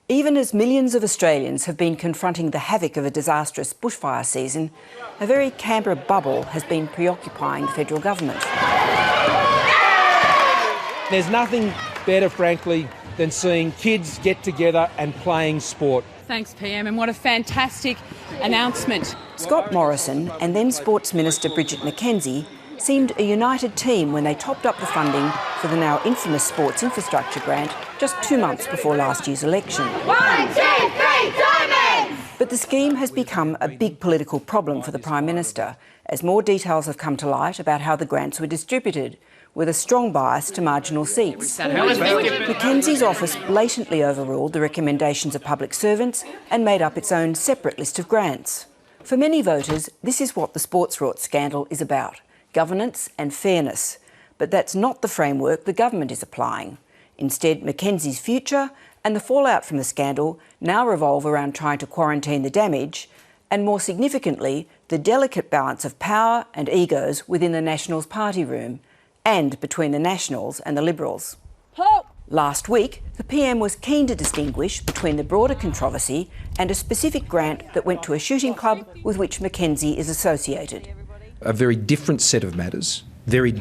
Even as millions of Australians have been confronting the havoc of a disastrous bushfire season, a very Canberra bubble has been preoccupying the federal government. There's nothing better, frankly, than seeing kids get together and playing sport. Thanks, PM, and what a fantastic announcement. Scott Morrison and then Sports Minister Bridget McKenzie seemed a united team when they topped up the funding for the now infamous Sports Infrastructure Grant just 2 months before last year's election. 1, 2, 3, diamonds! But the scheme has become a big political problem for the Prime Minister, as more details have come to light about how the grants were distributed, with a strong bias to marginal seats. McKenzie's office blatantly overruled the recommendations of public servants and made up its own separate list of grants. For many voters, this is what the sports rorts scandal is about: governance and fairness. But that's not the framework the government is applying. Instead, McKenzie's future and the fallout from the scandal now revolve around trying to quarantine the damage and, more significantly, the delicate balance of power and egos within the Nationals party room and between the Nationals and the Liberals. Last week, the PM was keen to distinguish between the broader controversy and a specific grant that went to a shooting club with which McKenzie is associated. A very different set of matters, very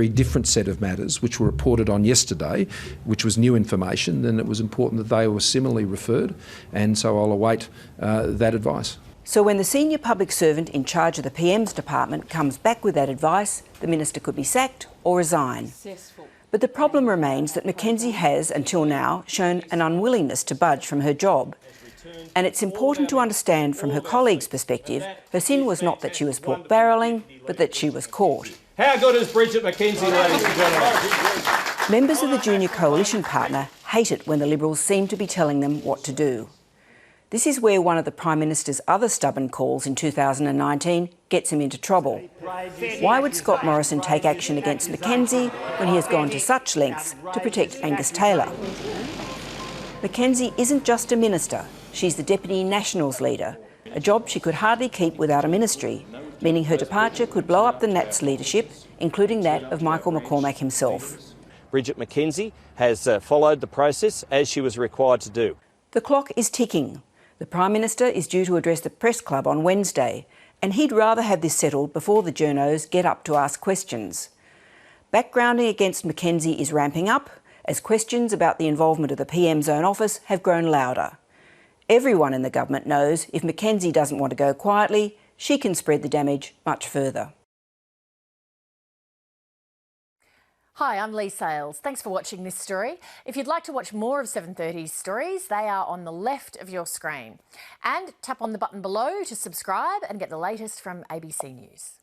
different set of matters, which were reported on yesterday, which was new information. Then it was important that they were similarly referred, and so I'll await that advice. So when the senior public servant in charge of the PM's department comes back with that advice, the minister could be sacked or resign. But the problem remains that McKenzie has, until now, shown an unwillingness to budge from her job. And it's important to understand from her colleagues' perspective, her sin was not that she was pork barrelling, but that she was caught. How good is Bridget McKenzie, ladies and gentlemen? Members of the junior coalition partner hate it when the Liberals seem to be telling them what to do. This is where one of the Prime Minister's other stubborn calls in 2019 gets him into trouble. Why would Scott Morrison take action against McKenzie when he has gone to such lengths to protect Angus Taylor? McKenzie isn't just a minister, she's the Deputy Nationals leader, a job she could hardly keep without a ministry, meaning her departure could blow up the Nats leadership, including that of Michael McCormack himself. Bridget McKenzie has followed the process as she was required to do. The clock is ticking. The Prime Minister is due to address the Press Club on Wednesday, and he'd rather have this settled before the journos get up to ask questions. Backgrounding against McKenzie is ramping up, as questions about the involvement of the PM's own office have grown louder. Everyone in the government knows if McKenzie doesn't want to go quietly, she can spread the damage much further. Hi, I'm Lee Sales. Thanks for watching this story. If you'd like to watch more of 7:30's stories, they are on the left of your screen. And tap on the button below to subscribe and get the latest from ABC News.